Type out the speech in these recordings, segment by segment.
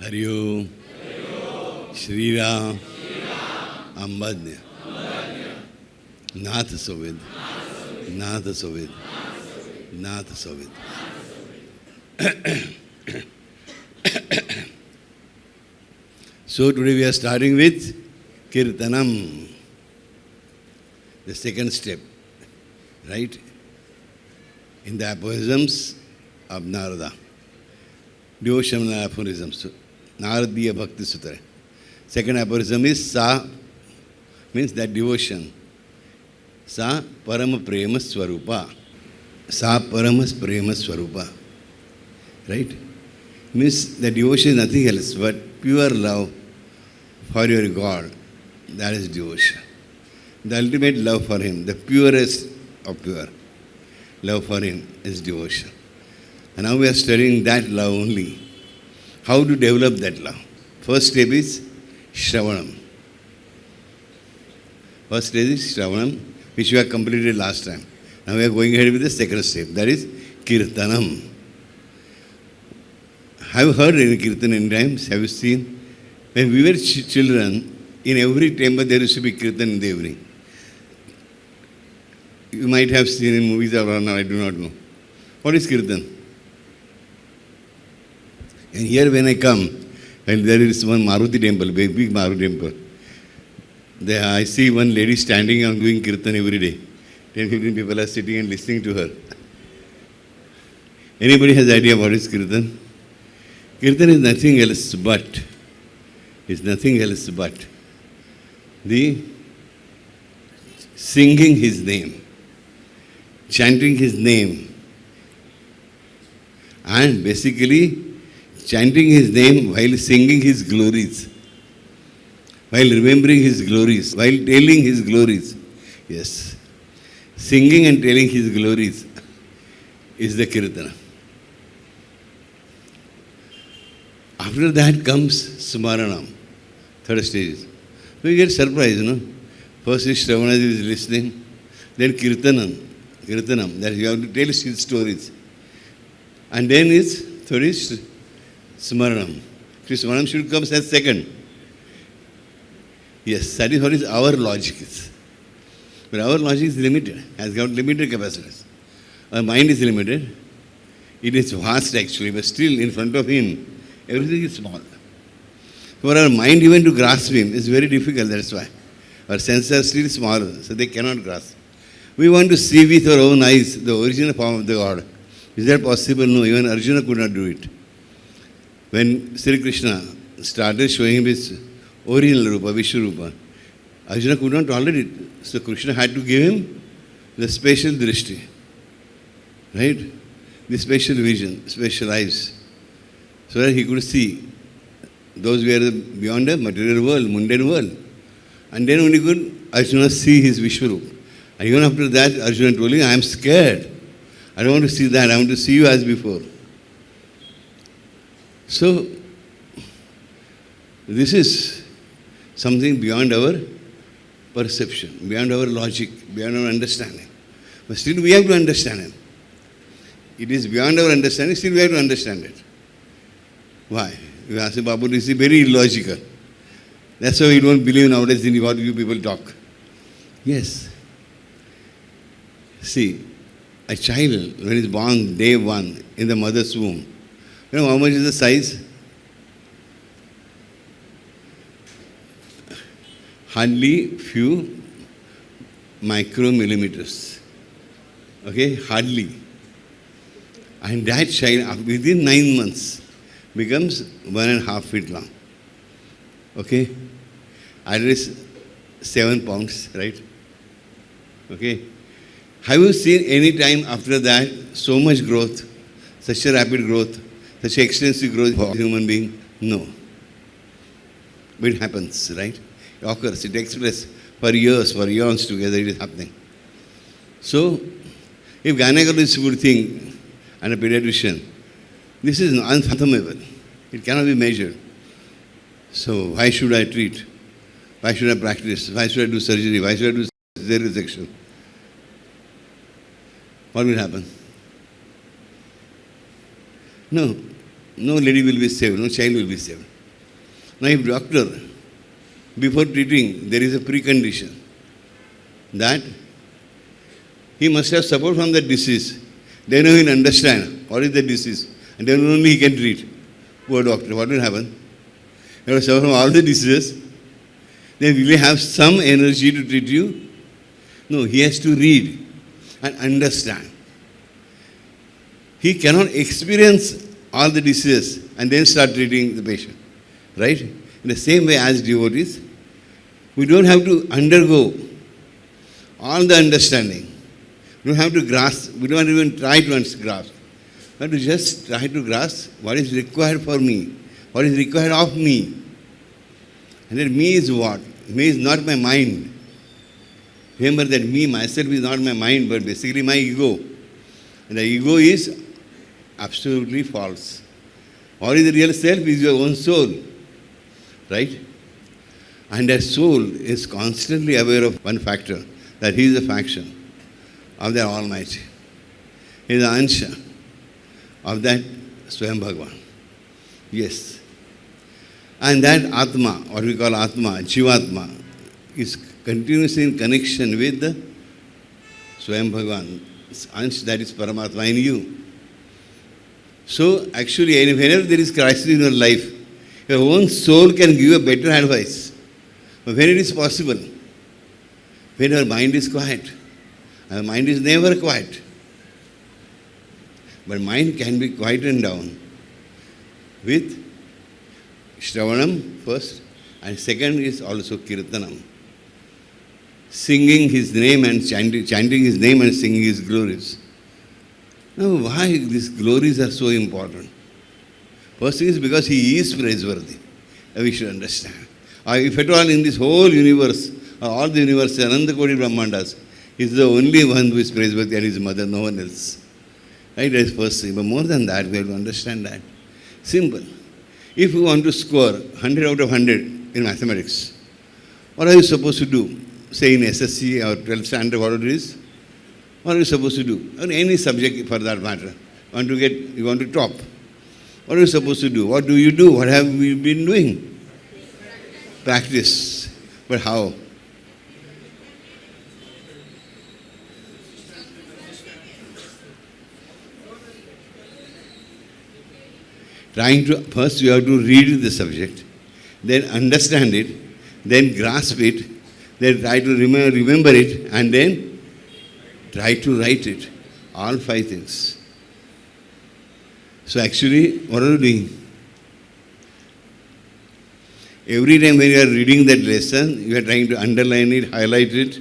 Hari Om, Shri Ram, Ambadnya, Nath Sovid, Nath Sovid, Nath Sovid. So today we are starting with Kirtanam, the second step, right? In the aphorisms of Narada. Devotional aphorisms. Naradiya Bhaktisutras. Second aphorism is Sa, means that devotion. Sa Parama Prema Swarupa. Sa Parama Prema Swarupa. Right? Means that devotion is nothing else but pure love for your God. That is devotion. The ultimate love for Him, the purest of pure love for Him is devotion. And now we are studying that love only. How to develop that love? First step is Shravanam. First step is Shravanam, which we have completed last time. Now we are going ahead with the second step, that is Kirtanam. Have you heard any Kirtan in times? Have you seen? When we were children, in every temple there used to be Kirtan in the evening. You might have seen in movies or not, I do not know. What is Kirtan? And here when I come, and there is one Maruti temple, big Maruti temple. There I see one lady standing and doing Kirtan every day. 10-15 people are sitting and listening to her. Anybody has idea what is Kirtan? Kirtan is nothing else but the singing His name, chanting His name, and basically chanting His name while singing His glories, while remembering His glories, while telling His glories. Yes, singing and telling His glories is the Kirtana. After that comes Smaranam, third stage. So you get surprised, no? First is Shravana is listening, then Kirtanam, that you have to tell His stories. And then third is Smaranam. Smaranam should come as second. Yes, that is what is our logic is. But our logic is limited, has got limited capacities. Our mind is limited. It is vast actually, but still in front of Him, everything is small. For our mind even to grasp Him is very difficult, that's why. Our senses are still small, so they cannot grasp. We want to see with our own eyes the original form of the God. Is that possible? No, even Arjuna could not do it. When Sri Krishna started showing Him His original Rupa, Vishwarupa, Arjuna could not tolerate it. So Krishna had to give him the special drishti. Right? The special vision, special eyes. So that he could see those were beyond the material world, mundane world. And then only could Arjuna see his Vishwarupa. And even after that, Arjuna told him, I am scared. I don't want to see that. I want to see you as before. So, this is something beyond our perception, beyond our logic, beyond our understanding. But still we have to understand it. It is beyond our understanding, still we have to understand it. Why? You ask Bapu, this is very illogical. That's why we don't believe nowadays in what you people talk. Yes. See, a child, when it's born day one in the mother's womb, you know how much is the size? Hardly few micromillimeters. Okay, hardly. And that child within 9 months becomes 1.5 feet long. Okay? At least 7 pounds, right? Okay? Have you seen any time after that so much growth, such a rapid growth, such extensive growth for a human being? No. But it happens, right? It occurs, it takes place for years, for eons together, it is happening. So, if gynecologist is a good thing and a pediatrician, this is unfathomable. It cannot be measured. So, why should I treat? Why should I practice? Why should I do surgery? Why should I do cesarean section? What will happen? No. no lady will be saved, no child will be saved. Now if doctor, before treating, there is a precondition that he must have suffered from the disease. Then he will understand what is the disease. And then only he can treat. Poor doctor, what will happen? He will suffer from all the diseases. Then will he have some energy to treat you? No, he has to read and understand. He cannot experience all the diseases and then start treating the patient. Right? In the same way as devotees, we don't have to undergo all the understanding. We don't have to grasp, we don't even try to grasp. We have to just try to grasp what is required for me, what is required of me. And then me is what? Me is not my mind. Remember that me, myself is not my mind, but basically my ego. And the ego is absolutely false. What is the real self is your own soul. Right? And that soul is constantly aware of one factor, that he is a faction of the Almighty. He is the ansha of that Swayam Bhagavan. Yes. And that Atma, what we call Atma, Jivatma, is continuously in connection with the Swayam Bhagavan, ansha that is Paramatma in you. So actually, whenever there is crisis in your life, your own soul can give you a better advice. But when it is possible, when your mind is quiet, our mind is never quiet. But mind can be quietened down with Shravanam first, and second is also Kirtanam. Singing his name and chanting his name and singing his glories. Now, why these glories are so important? First thing is because he is praiseworthy. We should understand. If at all in this whole universe, all the universe, Ananda Koti Brahmandas, he is the only one who is praiseworthy and his mother, no one else. Right? That is first thing. But more than that, we have to understand that. Simple. If you want to score 100 out of 100 in mathematics, what are you supposed to do? Say in SSC or 12th standard, whatever it is. What are you supposed to do? On any subject for that matter. You want to top. What are you supposed to do? What do you do? What have we been doing? Practice. But how? First you have to read the subject, then understand it, then grasp it, then try to remember it, and then try to write it. All 5 things. So actually, what are you doing? Every time when you are reading that lesson, you are trying to underline it, highlight it,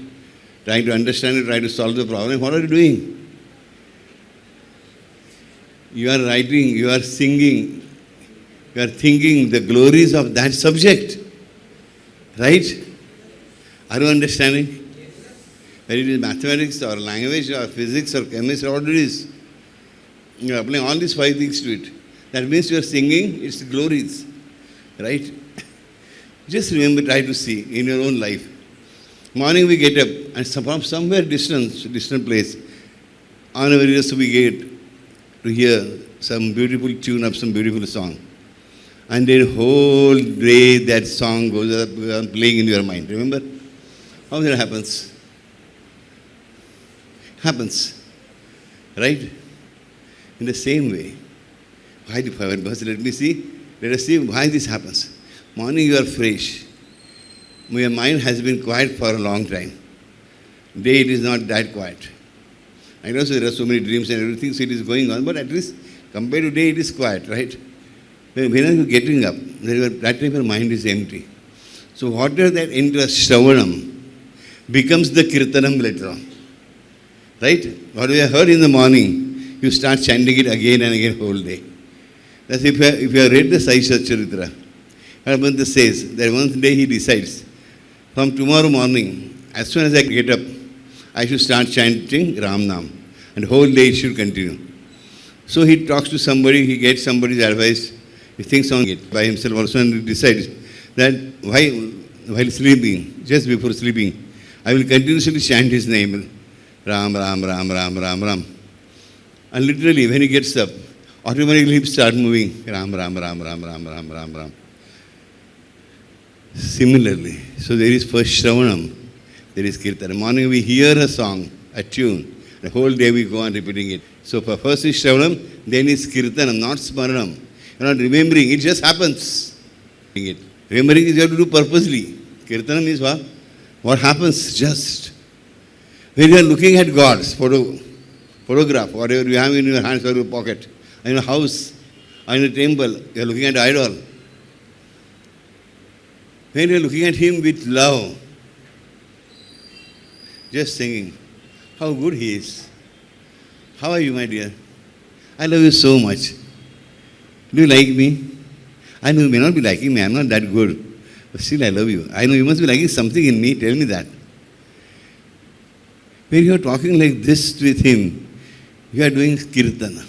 trying to understand it, try to solve the problem. What are you doing? You are writing, you are singing, you are thinking the glories of that subject. Right? Are you understanding? Whether it is mathematics or language or physics or chemistry, what it is. You are applying all these 5 things to it. That means you are singing its glories. Right? Just remember, try to see in your own life. Morning we get up and from somewhere distant place, on our ears we get to hear some beautiful tune of some beautiful song. And then whole day that song goes up playing in your mind. Remember? How that happens? Happens. Right? In the same way. Why the power? Let me see. Let us see why this happens. Morning you are fresh. Your mind has been quiet for a long time. Day it is not that quiet. I know so there are so many dreams and everything, so it is going on, but at least compared to day it is quiet, right? When are you getting up? That time your mind is empty. So whatever that enters Shravanam becomes the Kirtanam later on. Right? What we have heard in the morning, you start chanting it again and again whole day. That's if you have read the Sai Satcharitra, Bhagavad says that one day he decides, from tomorrow morning, as soon as I get up, I should start chanting Ram Nam. And the whole day it should continue. So he talks to somebody, he gets somebody's advice, he thinks on it by himself also and he decides that while sleeping, just before sleeping, I will continuously chant his name, Ram, Ram, Ram, Ram, Ram, Ram. And literally when he gets up, automatically lips start moving. Ram, Ram, Ram, Ram, Ram, Ram, Ram, Ram. Similarly, so there is first Shravanam, there is Kirtana. Morning we hear a song, a tune. The whole day we go on repeating it. So first is Shravanam, then is Kirtanam, not Smaranam. You're not remembering, it just happens. Remembering is you have to do purposely. Kirtanam is what? What happens just. When you are looking at God's photograph, whatever you have in your hands or your pocket, in your house, or in a temple, you are looking at idol. When you are looking at him with love, just singing, how good he is. How are you, my dear? I love you so much. Do you like me? I know you may not be liking me, I am not that good. But still I love you. I know you must be liking something in me, tell me that. When you are talking like this with him, you are doing kirtana.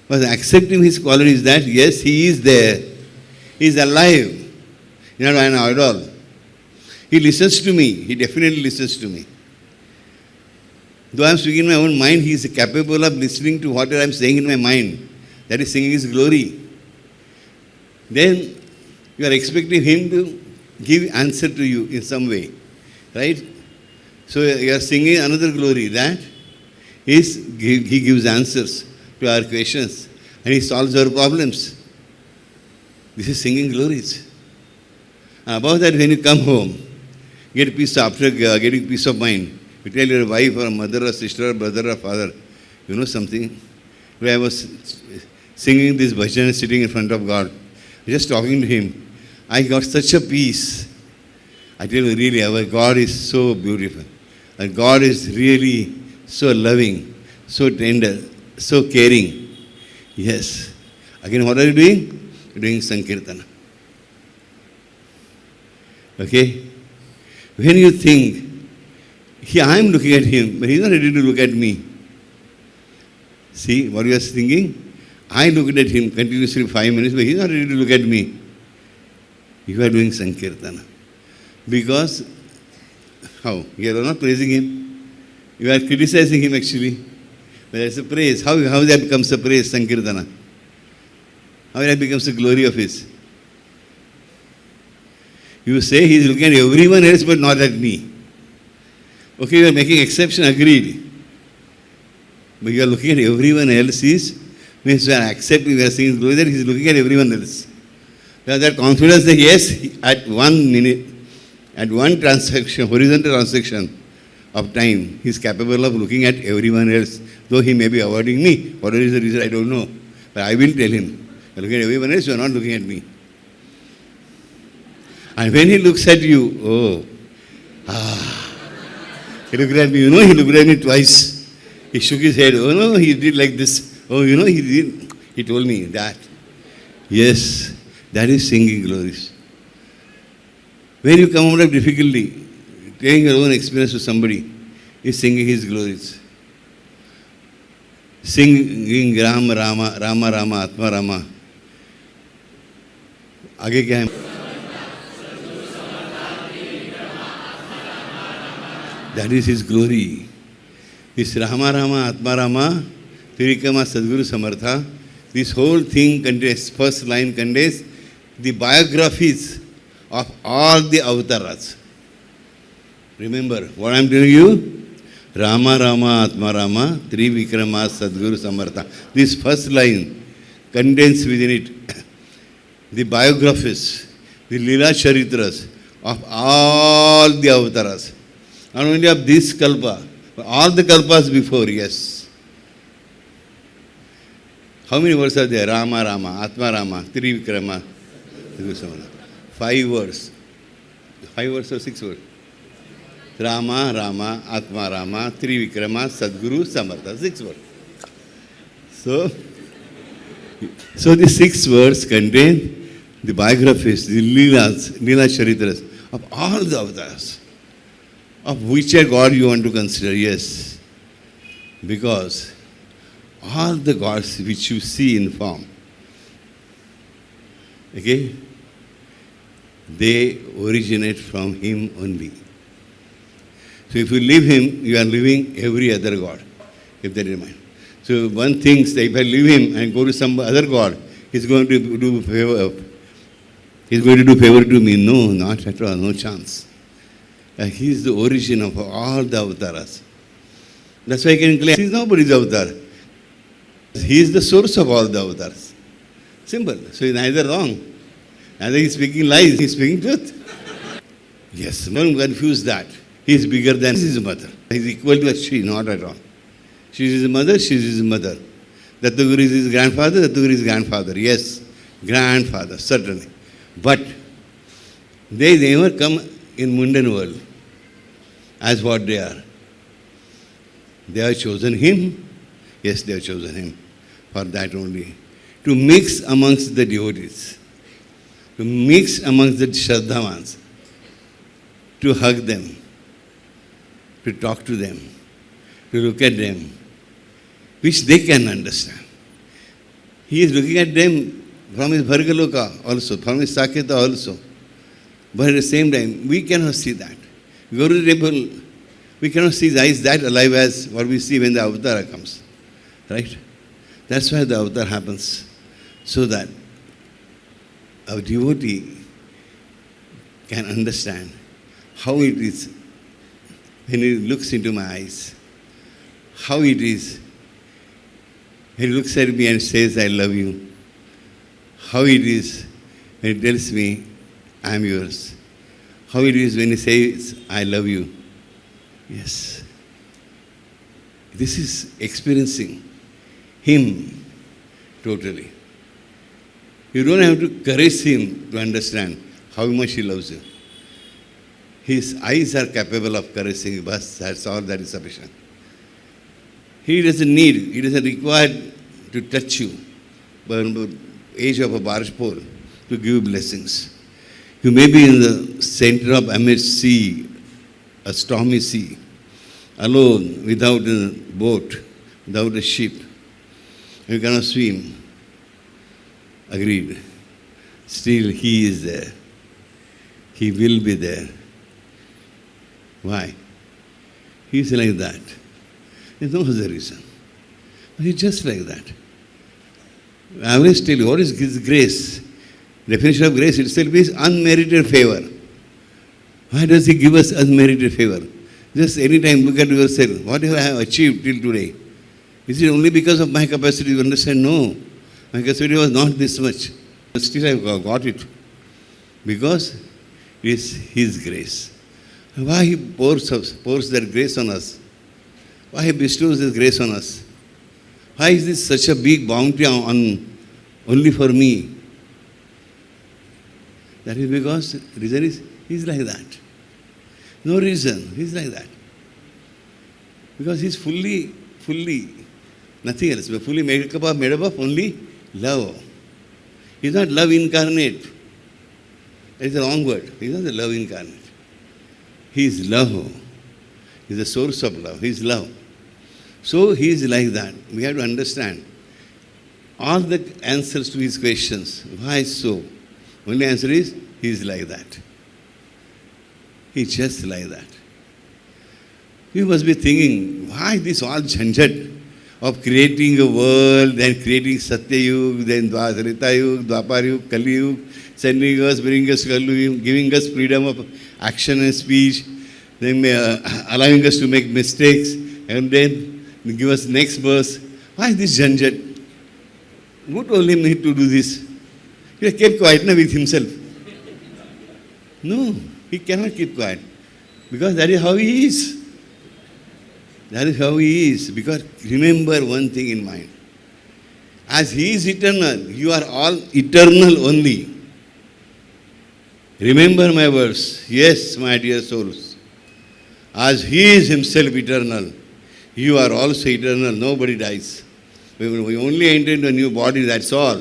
But accepting his qualities that, yes, he is there. He is alive. You know, an idol. He listens to me. He definitely listens to me. Though I am speaking in my own mind, he is capable of listening to whatever I am saying in my mind. That is singing his glory. Then you are expecting him to give answer to you in some way. Right? So you are singing another glory. That is, he gives answers to our questions. And he solves our problems. This is singing glories. And above that, when you come home, get peace after getting peace of mind. You tell your wife or mother or sister or brother or father, you know something? When I was singing this bhajan sitting in front of God, just talking to him, I got such a peace. I tell you really, our God is so beautiful. And God is really so loving, so tender, so caring. Yes. Again, what are you doing? You're doing Sankirtana. Okay? When you think, I am looking at him, but he is not ready to look at me. See what you are thinking? I looked at him continuously 5 minutes, but he is not ready to look at me. You are doing Sankirtana. Because, how? You are not praising him. You are criticizing him actually. But that's a praise. How that becomes a praise, Sankirtana? How that becomes the glory of his? You say he is looking at everyone else but not at me. Okay, you are making exception, agreed. But you are looking at everyone else means you are accepting, you are saying glory that he is looking at everyone else. You have that confidence that yes, at 1 minute, at one transaction, horizontal transaction of time, he is capable of looking at everyone else. Though he may be avoiding me, whatever is the reason, I don't know. But I will tell him, you are looking at everyone else, you are not looking at me. And when he looks at you, he looked at me, he looked at me twice. He shook his head, he did like this. He did. He told me that. Yes, that is singing glories. When you come out of difficulty, telling your own experience to somebody, is singing his glories. Singing Rama Rama, Rama Rama, Atma Rama. आगे क्या है? That is his glory. This Rama Rama, Atma Rama, Tirikama Sadguru Samartha, this whole thing contains, first line contains the biographies of all the avatars. Remember what I am telling you? Rama Rama, Atma Rama, Trivikrama Sadguru Samartha. This first line contains within it the biographies, the Leela Charitras of all the avatars. Not only of this kalpa, but all the kalpas before, yes. How many words are there? Rama Rama, Atma Rama, Trivikrama, Sadguru Samartha. 5 words. 5 words or 6 words? Rama Rama, Atma Rama, Trivikrama, Sadguru Samartha. 6 words. So the 6 words contain the biographies, the Leela Charitras of all the avatars. Of whichever God you want to consider, yes. Because all the gods which you see in form, okay, they originate from him only. So if you leave him, you are leaving every other god. Keep that in mind. So one thinks that if I leave him and go to some other god, he's going to do favor. He's going to do favor to me. No, not at all. No chance. He is the origin of all the avatars. That's why I can claim he is nobody's avatar. He is the source of all the avatars. Simple. So he's neither wrong. Neither he's speaking lies. He's speaking truth. Yes, don't confuse that. He is bigger than his mother. He is equal to a she, not at all. She is his mother, she is his mother. Dattaguru is his grandfather, Dattaguru is his grandfather. Yes, grandfather, certainly. But they never come in mundane world as what they are. They have chosen him. Yes, they have chosen him for that only. To mix amongst the devotees. To mix amongst the Shraddhavans. To hug them. To talk to them. To look at them. Which they can understand. He is looking at them from his Bhargaloka also, from his Saketa also. But at the same time, we cannot see that. We go to the temple, we cannot see his eyes that alive as what we see when the avatar comes. Right? That's why the avatar happens. So that our devotee can understand how it is when he looks into my eyes. How it is when he looks at me and says, I love you. How it is when he tells me, I am yours. How it is when he says, I love you. Yes. This is experiencing him totally. You don't have to caress him to understand how much he loves you. His eyes are capable of caressing you, but that's all that is sufficient. He doesn't require to touch you by the age of a barge pole to give you blessings. You may be in the center of amidst sea, a stormy sea, alone, without a boat, without a ship. You cannot swim. Agreed. Still, he is there. He will be there. Why? He is like that. There's no other reason. He's just like that. I always tell you, what is His grace? Definition of grace itself is unmerited favor. Why does He give us unmerited favor? Just any time look at yourself. What have I achieved till today? Is it only because of my capacity to understand? No. My capacity was not this much. But still I got it. Because it is His grace. Why He pours that grace on us? Why He bestows this grace on us? Why is this such a big bounty on only for me? That is because the reason is He is like that. No reason. He is like that. Because He is fully, nothing else, but fully made up of only love. He is not love incarnate. That is the wrong word. He is not the love incarnate. He is love. He is the source of love. He is love. So He is like that. We have to understand all the answers to His questions. Why so? Only answer is He is like that. He is just like that. You must be thinking, why this all jhanjat of creating a world, then creating Satyayug, then Tretayug, Dwapar Kali Yug, sending us, bringing us Kali Yug, giving us freedom of action and speech, then allowing us to make mistakes, and then give us next verse. Why this jhanjat? Who told him need to do this? He kept quiet with himself. No, he cannot keep quiet. Because that is how he is. That is how he is. Because remember one thing in mind. As he is eternal, you are all eternal only. Remember my verse. Yes, my dear souls. As he is himself eternal, you are also eternal. Nobody dies. We only enter into a new body, that's all.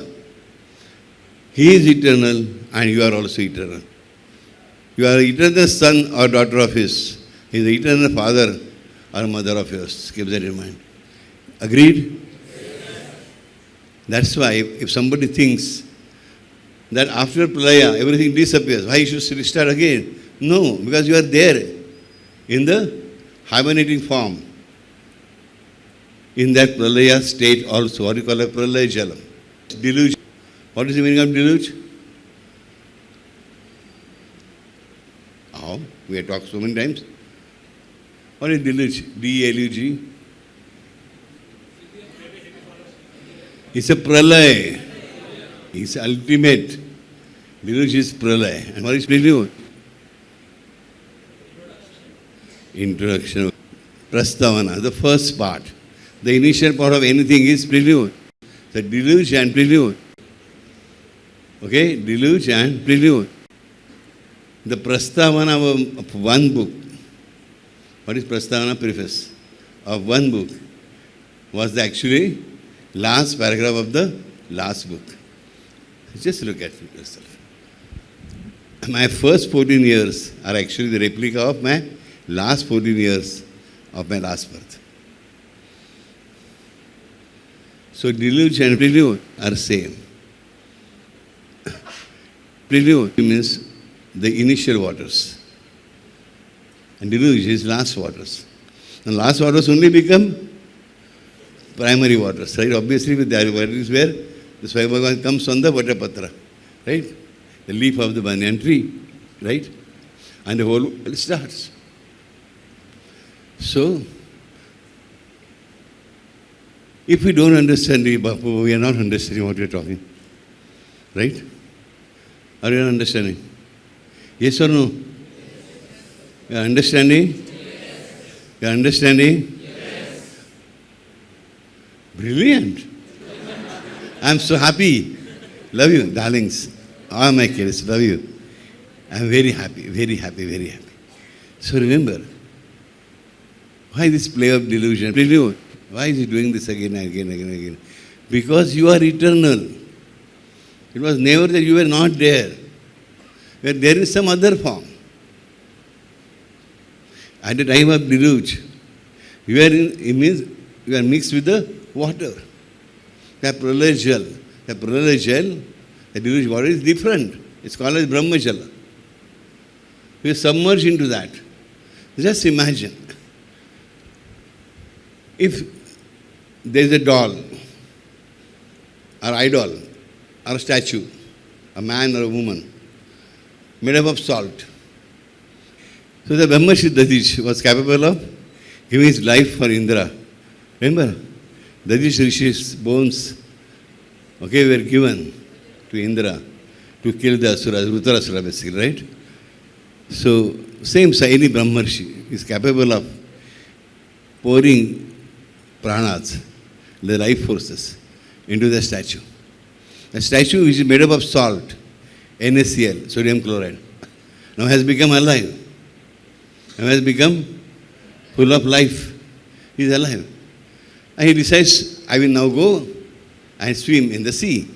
He is eternal and you are also eternal. You are eternal son or daughter of His. He is the eternal father or mother of yours. Keep that in mind. Agreed? Yes. That's why if somebody thinks that after Pralaya everything disappears, why you should restart again? No, because you are there in the hibernating form. in that pralaya state also. What do you call a pralaya jala? Deluge. What is the meaning of deluge? How? We have talked so many times. What is deluge? D-E-L-U-G? It's a pralaya. It's ultimate. Deluge is pralaya. And what is prelude? Introduction. Prastavana, the first part. The initial part of anything is prelude. The deluge and prelude. Okay? Deluge and prelude. The prastavana of one book. What is prastavana? Preface. Of one book was the actually last paragraph of the last book. Just look at it yourself. My first 14 years are actually the replica of my last 14 years of my last birth. So deluge and prelude are same. Prelude means the initial waters. And deluge is last waters. And last waters only become primary waters, right? Obviously, with that is where the Swayam Bhagavan comes on the Vatapatra, right? The leaf of the banyan tree, right? And the whole world starts. So, if we don't understand the Bapu, we are not understanding what we are talking. Right? Are you understanding? Yes or no? You are understanding? Yes. You are understanding? Yes. Brilliant. I am so happy. Love you, darlings. All my kids, love you. I am very happy, very happy, very happy. So remember, why this play of delusion? Prelude. Why is he doing this again and again and again and again? Because you are eternal. It was never that you were not there. Where there is some other form. At the time of deluge, you are it means you are mixed with the water. The pralaya jal. The pralaya jal, the deluge water is different. It's called as Brahma Jala. You are submerged into that. Just imagine. If there is a doll, or idol, or a statue, a man or a woman, made up of salt. So the Brahmarshi Dadish was capable of giving his life for Indra. Remember? Dadish Rishi's bones, were given to Indra to kill the Asuras, Rutarasura basically, right? So, same any Brahmarshi is capable of pouring pranas, the life forces, into the statue. A statue which is made up of salt, NaCl, sodium chloride, now has become alive. Now has become full of life. He is alive. And he decides, I will now go and swim in the sea.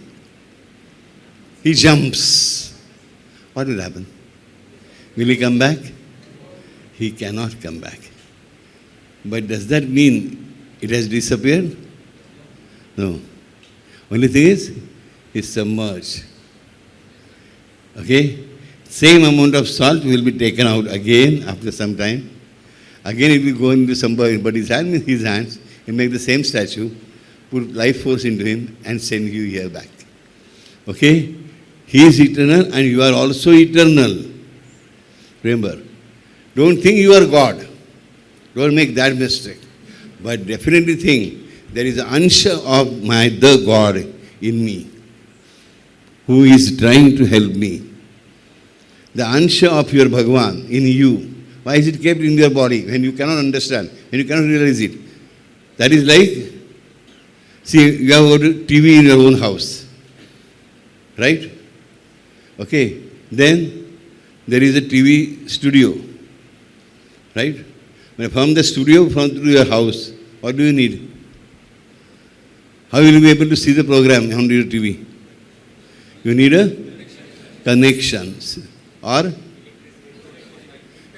He jumps. What will happen? Will he come back? He cannot come back. But does that mean it has disappeared? No. Only thing is, it's submerged. Okay? Same amount of salt will be taken out again after some time. Again it will go into somebody's hand, in his hands, and make the same statue, put life force into him and send you here back. Okay? He is eternal and you are also eternal. Remember, don't think you are God. Don't make that mistake. But definitely think there is an ansha of the God in me who is trying to help me. The ansha of your Bhagavan in you. Why is it kept in your body when you cannot understand, when you cannot realize it? That is like, see, you have got a TV in your own house. Right? Okay. Then there is a TV studio. Right? From the studio, from to your house, what do you need? How will you be able to see the program on your TV? You need a connection or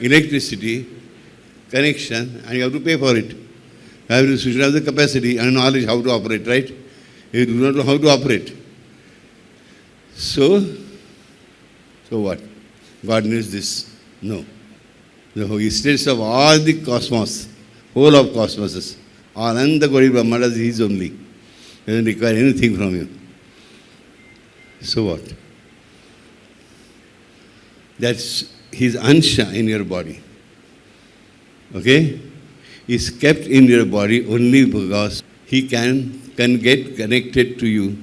electricity connection, and you have to pay for it. You should have the capacity and knowledge how to operate, right? You do not know how to operate. So what? God needs this? No. The existence of all the cosmos, whole of cosmoses, Ananda Gauri Brahmanda is his only. He doesn't require anything from you. So what? That's his ansha in your body. Okay? Is kept in your body only because he can get connected to you.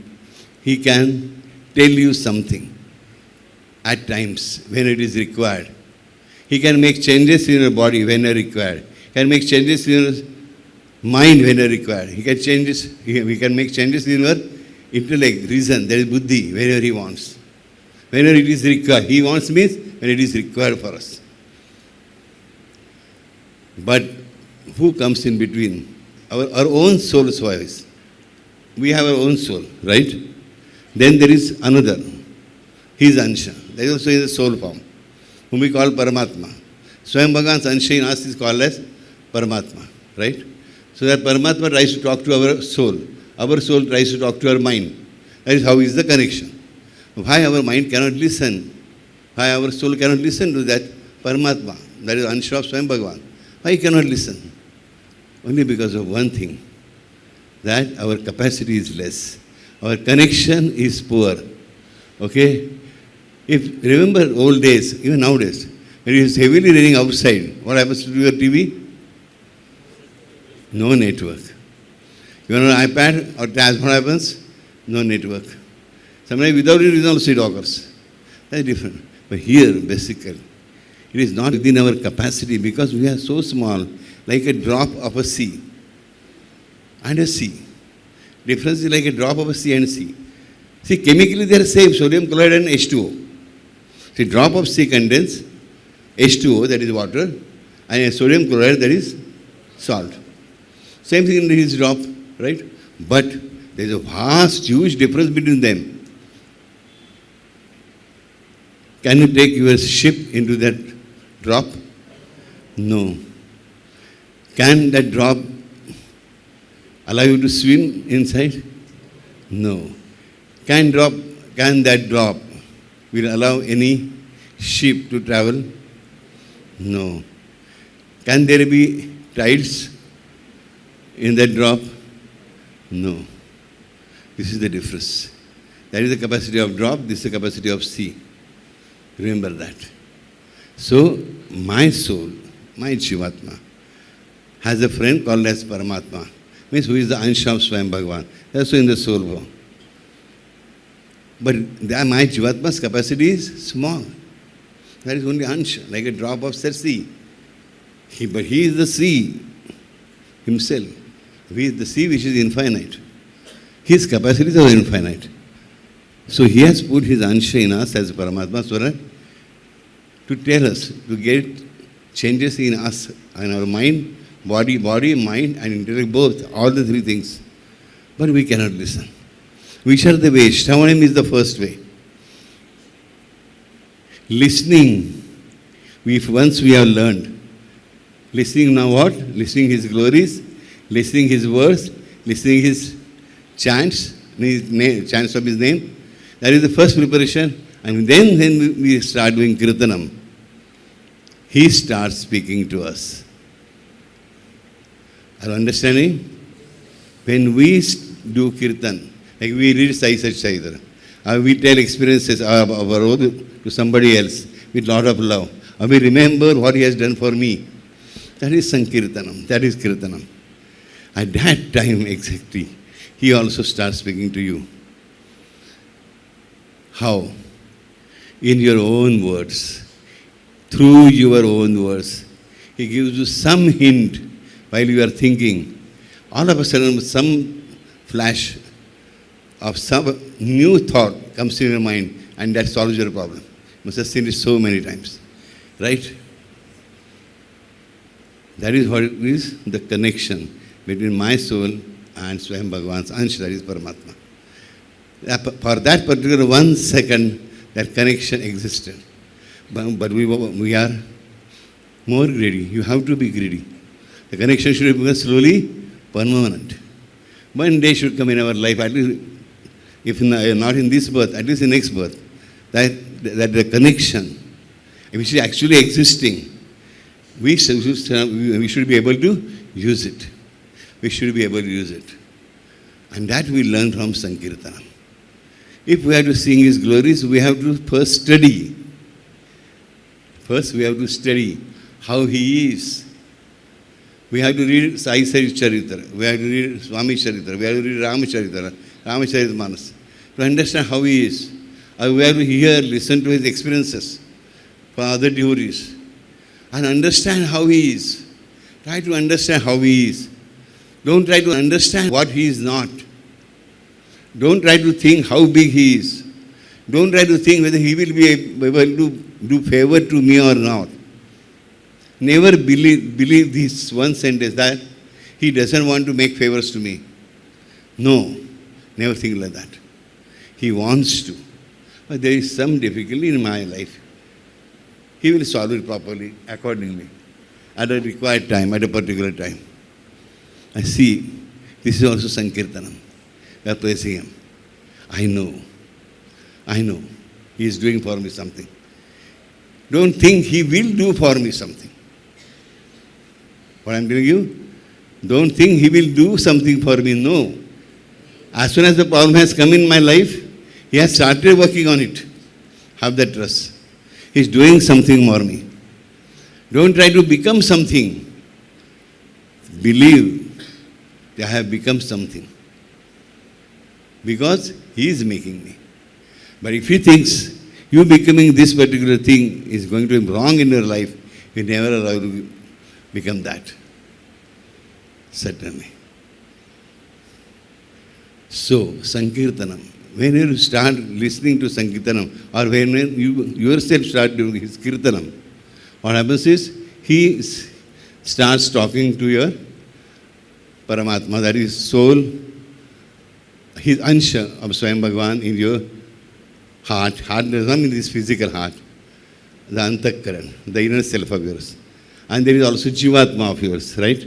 He can tell you something at times when it is required. He can make changes in your body when required. He can make changes in your mind when required. He can make changes in your intellect, reason, that is buddhi, whenever he wants. Whenever it is required. He wants means when it is required for us. But who comes in between? Our own soul's voice. We have our own soul, right? Then there is another. His ansha. That is also in the soul form, whom we call Paramatma. Swayam Bhagavan's ansha in us is called as Paramatma, right? So that Paramatma tries to talk to our soul. Our soul tries to talk to our mind. That is how is the connection. Why our mind cannot listen? Why our soul cannot listen to that Paramatma? That is ansha of Swayam Bhagavan. Why he cannot listen? Only because of one thing, that our capacity is less. Our connection is poor. Okay? If remember old days, even nowadays, when it is heavily raining outside, what happens to your TV? No network. You are on an iPad or tabs, what happens? No network. Sometimes without any reason also it occurs. That is different. But here, basically, it is not within our capacity because we are so small, like a drop of a sea and a sea. Difference is like a drop of a sea and sea. See, chemically they are same, sodium chloride and H2O. See, drop of sea contains H2O, that is water, and a sodium chloride, that is salt. Same thing in his drop, right? But there is a vast, huge difference between them. Can you take your ship into that drop? No. Can that drop allow you to swim inside? No. Can that drop will allow any ship to travel? No. Can there be tides in that drop? No. This is the difference. That is the capacity of drop, this is the capacity of sea. Remember that. So, my soul, my Jivatma, has a friend called as Paramatma. Means who is the ansha of Swayam Bhagavan. That's also in the soul form. But my Jivatma's capacity is small. That is only ansha, like a drop of the sea. But he is the sea himself. He is the sea which is infinite. His capacities are infinite. So he has put his ansha in us as Paramatma Swara to tell us, to get changes in us, in our mind, body, mind and intellect, both, all the three things. But we cannot listen. Which are the ways? Shravanam is the first way. Listening, once we have learned. Listening now what? Listening his glories, listening his words, listening his chants, chants of his name. That is the first preparation. And then we start doing Kirtanam. He starts speaking to us. Are you understanding? When we do Kirtan, like we read Sai Sach Chaitra, or we tell experiences of our own to somebody else with lot of love, or we remember what he has done for me, that is Sankirtanam, that is Kirtanam. At that time exactly, he also starts speaking to you. How? In your own words, through your own words. He gives you some hint while you are thinking. All of a sudden, some flash of some new thought comes in your mind and that solves your problem. You must have seen it so many times. Right? That is what it is, the connection between my soul and Swayam Bhagavan's ansha, that is Paramatma. For that particular 1 second, that connection existed. But we are more greedy. You have to be greedy. The connection should become slowly permanent. One day should come in our life, at least, if not in this birth, at least in next birth, that the connection, which is actually existing, we should be able to use it. we should be able to use it. And that we learn from Sankirtanam. If we have to sing His glories, we have to first study. First we have to study how He is. We have to read Sai Charitra, we have to read Swami Charitra, we have to read Ramacharita Manas, to understand how He is. Or we have to hear, listen to His experiences from other devotees and understand how He is. Try to understand how He is. Don't try to understand what He is not. Don't try to think how big He is. Don't try to think whether He will be able to do favor to me or not. Never believe this one sentence that He doesn't want to make favors to me. No, never think like that. He wants to. But there is some difficulty in my life. He will solve it properly, accordingly, at a required time, at a particular time. I see, this is also Sankirtanam. We are praising Him. I know. He is doing for me something. Don't think He will do for me something. What I am telling you, don't think He will do something for me. No. As soon as the problem has come in my life, He has started working on it. Have that trust. He is doing something for me. Don't try to become something. Believe that I have become something. Because He is making me. But if He thinks you becoming this particular thing is going to be wrong in your life, He never allow you to become that. Certainly. So, Sankirtanam. When you start listening to Sankirtanam, or when you yourself start doing His Kirtanam, what happens is, He starts talking to your Paramatma, that is soul, His Ansha of Swayam Bhagavan in your heart. Heart does not mean this physical heart. The Antakaran, the inner self of yours. And there is also Jivatma of yours, right?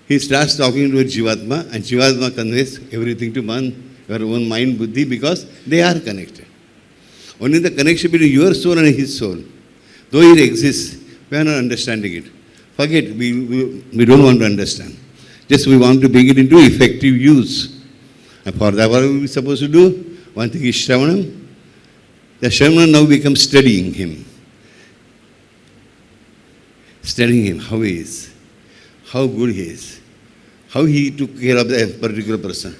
He starts talking to a Jivatma, and Jivatma conveys everything to your own mind, buddhi, because they are connected. Only the connection between your soul and His soul, though it exists, we are not understanding it. Forget, we don't want to understand. Just we want to bring it into effective use. And for that, what are we supposed to do? One thing is Shravanam. The Shravanam now becomes studying Him. Studying Him, how He is, how good He is, how He took care of a particular person,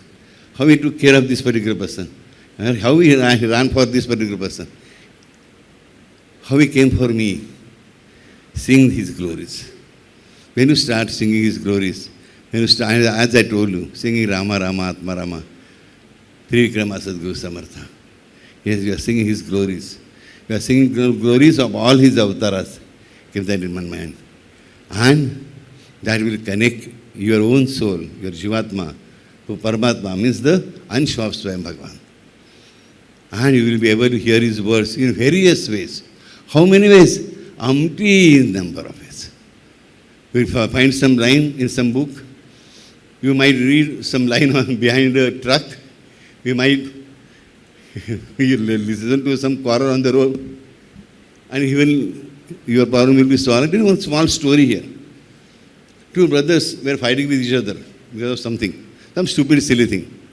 how He took care of this particular person, and how He ran for this particular person, how He came for me. Sing His glories. When you start singing His glories, when you start, as I told you, singing Rama, Rama, Atma, Rama, Trivikrama Sadguru Samartha. Yes, you are singing His glories. You are singing glories of all His avatars. Keep that in my mind. And that will connect your own soul, your Jivatma, to Paramatma, means the Ansha of Swayam Bhagavan. And you will be able to hear His words in various ways. How many ways? Umpteen number of ways. You will find some line in some book. You might read some line behind a truck. You might listen to some quarrel on the road. And even your problem will be solved. There is one small story here. Two brothers were fighting with each other because of something, some stupid, silly thing.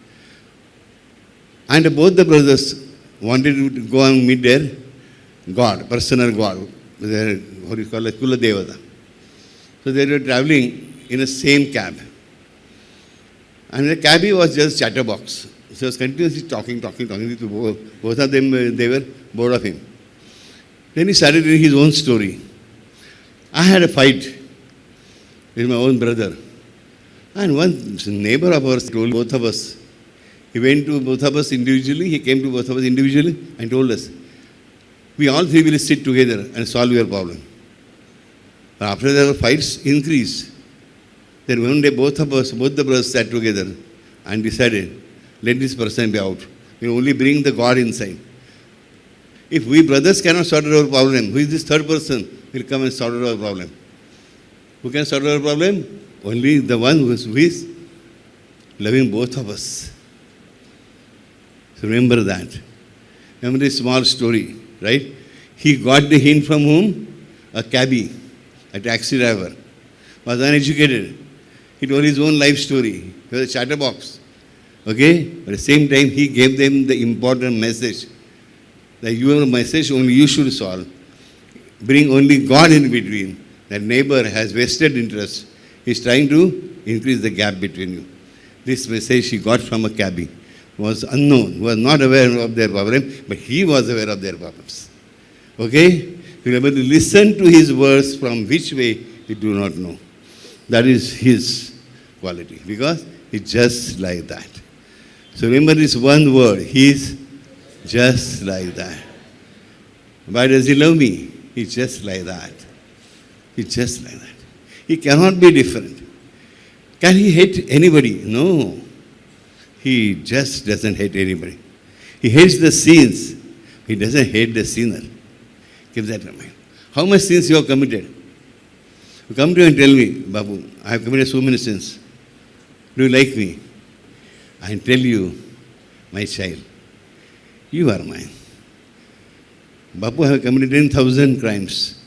And both the brothers wanted to go and meet their God, personal God, their, what do you call it, Kula Devata. So they were traveling in the same cab. And the cabbie was just chatterbox. So he was continuously talking to both of them. They were bored of him. Then he started doing his own story. I had a fight with my own brother. And one neighbor of ours told both of us. He went to both of us individually. He came to both of us individually and told us, we all three will sit together and solve your problem. But after the fights increased, then one day both the brothers sat together and decided, let this person be out. We only bring the God inside. If we brothers cannot sort out our problem, who is this third person will come and sort out our problem? Who can sort out our problem? Only the one who is loving both of us. So remember that. Remember this small story, right? He got the hint from whom? A cabbie, a taxi driver, was uneducated. He told his own life story. He was a chatterbox. Okay? But at the same time, he gave them the important message. That your message only you should solve. Bring only God in between. That neighbor has vested interest. He's trying to increase the gap between you. This message he got from a cabbie. Was unknown, was not aware of their problem, but he was aware of their problems. Okay? Remember to listen to his words from which way you do not know. That is his quality, because he's just like that. So remember this one word, he's just like that. Why does he love me? He's just like that. He's just like that. He cannot be different. Can he hate anybody? No. He just doesn't hate anybody. He hates the sins. He doesn't hate the sinner. Keep that in mind. How much sins you have committed? You come to you and tell me, Bapu, I have committed so many sins. Do you like me? I tell you, my child, you are mine. Bapu, I have committed 10,000 crimes.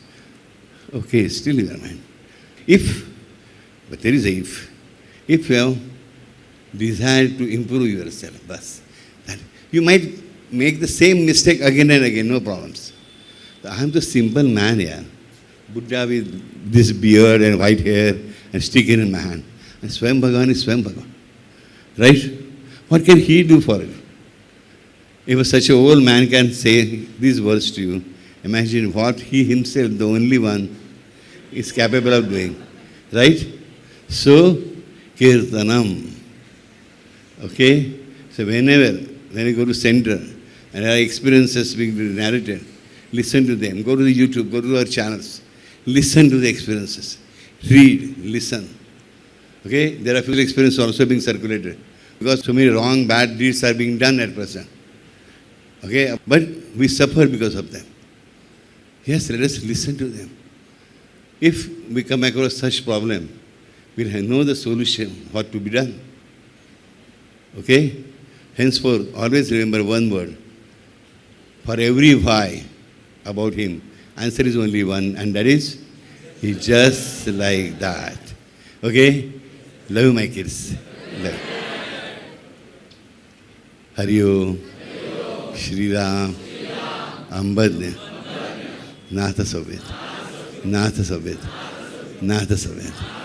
Okay, still you are mine. But there is a if you have desire to improve yourself, bas, that you might make the same mistake again and again, no problems. I am the simple man here. Buddha with this beard and white hair and stick in my hand. And Swam Bhagavan is Swam Bhagavan. Right? What can he do for it? If such an old man can say these words to you, imagine what he himself, the only one, is capable of doing. Right? So, Kirtanam. Okay? So when you go to center and there are experiences being narrated, listen to them. Go to the YouTube, go to our channels. Listen to the experiences. Read, listen. Okay? There are physical experiences also being circulated. Because so many wrong, bad deeds are being done at present. Okay? But we suffer because of them. Yes, let us listen to them. If we come across such problem, we'll know the solution, what to be done. Okay? Henceforth, always remember one word. For every why about him, answer is only one, and that is, he's just like that. Okay? Love you, my kids. Love. Hari Om, Shri Ram, Ambadne, Natha Sovet, Natha Sovet, Natha Sovet.